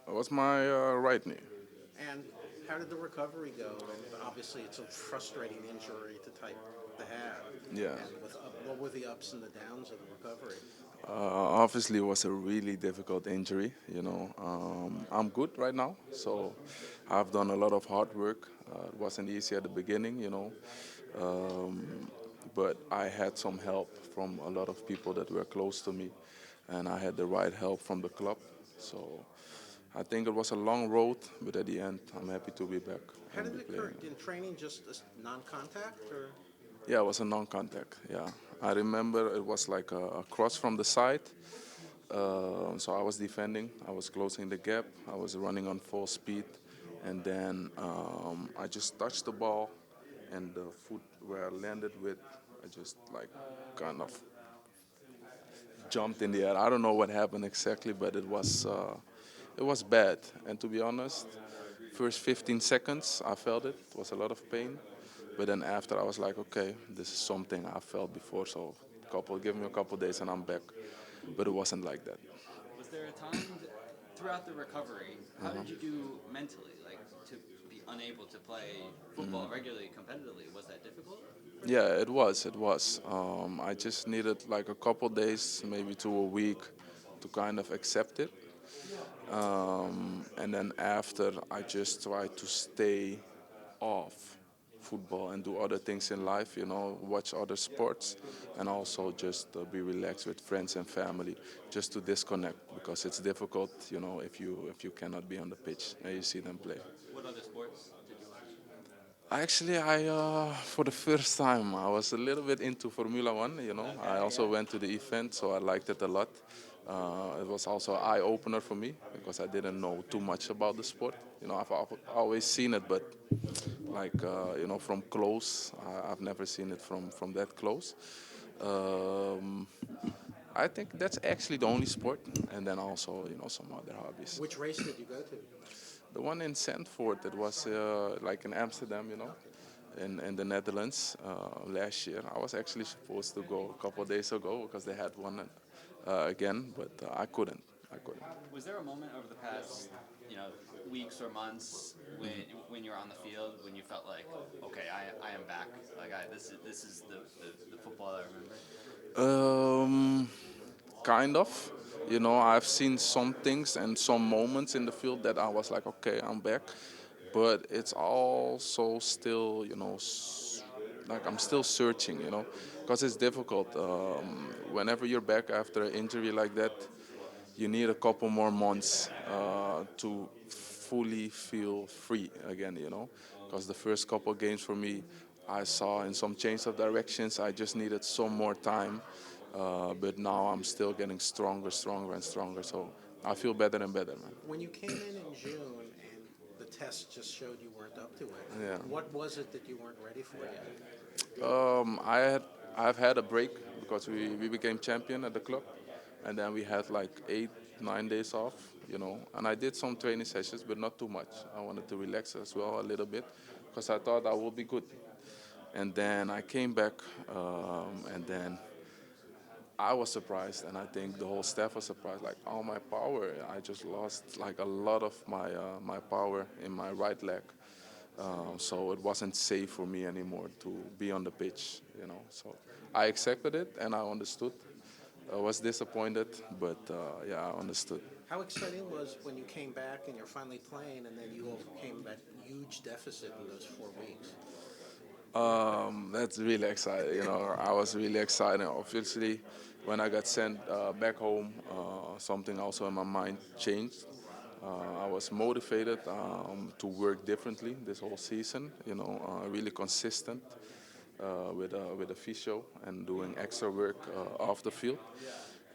It was my right knee. And how did the recovery go? And obviously, it's a frustrating injury to have. Yeah. And what were the ups and the downs of the recovery? Obviously, it was a really difficult injury. I'm good right now, so I've done a lot of hard work. It wasn't easy at the beginning, but I had some help from a lot of people that were close to me, and I had the right help from the club. So I think it was a long road, but at the end, I'm happy to be back How and did be it occur? playing. In training, just non-contact, or Yeah, it was a non-contact. Yeah, I remember it was like a cross from the side. So I was defending, I was closing the gap, I was running on full speed, and then I just touched the ball, and the foot where I landed with, I just like kind of jumped in the air. I don't know what happened exactly, but it was bad. And to be honest, first 15 seconds I felt it. It was a lot of pain, but then after I was like, okay, this is something I felt before, so give me a couple days and I'm back. But it wasn't like that. Was there a time throughout the recovery? How did you do mentally? Like to be unable to play football regularly, competitively, was that difficult? Yeah, it was. It was. I just needed like a couple days, maybe to a week, to kind of accept it. And then after, I just tried to stay off football and do other things in life, watch other sports, and also just be relaxed with friends and family, just to disconnect because it's difficult, if you cannot be on the pitch and you see them play. What other sports did you watch? Actually, for the first time, I was a little bit into Formula One. I Okay, also yeah. went to the event, so I liked it a lot. It was also an eye opener for me because I didn't know too much about the sport. I've always seen it, but like from close, I've never seen it from that close. Um, I think that's actually the only sport, and then also some other hobbies. which race did you go to? The one in Zandvoort, it was like in Amsterdam, Okay. in the Netherlands last year. I was actually supposed to go a couple of days ago because they had one again, but I couldn't. I couldn't. Was there a moment over the past, weeks or months when you're on the field when you felt like, okay, I am back. Like this is the football I remember. Um, kind of. I've seen some things and some moments in the field that I was like, okay, I'm back. But it's also still, like I'm still searching, because it's difficult. Whenever you're back after an injury like that, you need a couple more months to fully feel free again, because the first couple games for me, I saw in some change of directions, I just needed some more time. But now I'm still getting stronger, stronger, and stronger. So I feel better and better, man. When you came in June and the test just showed you weren't up to it, Yeah. what was it that you weren't ready for yet? I had I've had a break because we became champion at the club, and then we had like 8 9 days off, and I did some training sessions, but not too much. I wanted to relax as well a little bit because I thought I would be good. And then I came back, and then I was surprised, and I think the whole staff was surprised. Like all my power, I just lost like a lot of my power in my right leg. So it wasn't safe for me anymore to be on the pitch. So I accepted it and I understood. I was disappointed, but yeah, I understood. How exciting was when you came back and you're finally playing, and then you overcame that huge deficit in those 4 weeks? That's really exciting. I was really excited. Obviously, when I got sent back home, something also in my mind changed. I was motivated to work differently this whole season. Really consistent with a physio and doing extra work off the field.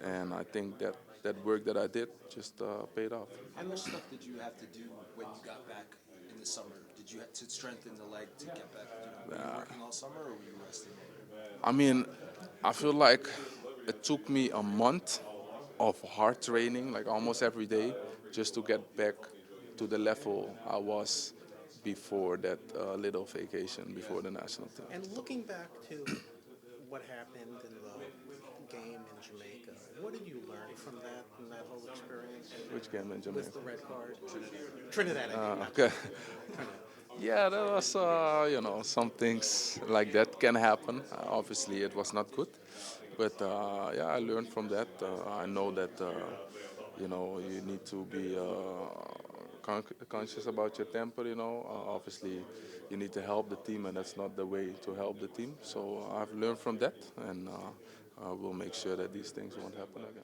And I think that work that I did just paid off. How much stuff did you have to do when you got back in the summer? Did you have to strengthen the leg to get back? Were you working all summer or were you resting? I mean, I feel like it took me a month of hard training, like almost every day, just to get back to the level I was before that little vacation Yeah. before the national team. And looking back to what happened in the game in Jamaica. What did you learn from that whole experience? Which game in Jamaica? With the red card? Trinidad, I mean, not Okay. Trinidad. Yeah, there was, some things like that can happen. Obviously, it was not good, but yeah, I learned from that. I know that, you need to be conscious about your temper. Obviously, you need to help the team, and that's not the way to help the team. So I've learned from that, and I will make sure that these things won't happen again.